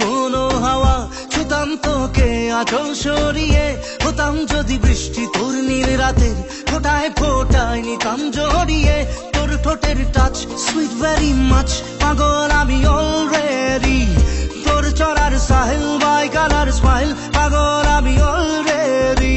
কোনো হাওয়া, ছুতাম তোকে আঁচল সরিয়ে। হতাম যদি বৃষ্টি তোর নীল রাতের ফোটায় ফোটায় নিতাম জড়িয়ে। তোর ঠোঁটের টাচ সুইট ভেরি মাচ, পাগল আমি অলরেডি। তোর চড়ার সাহেল বাই কালার স্মাইল, পাগল আমি অলরেডি।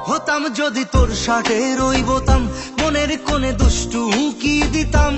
হতাম যদি তোর শার্টের ওই বোতাম, মনের কোণে দুষ্টু উঁকি দিতাম।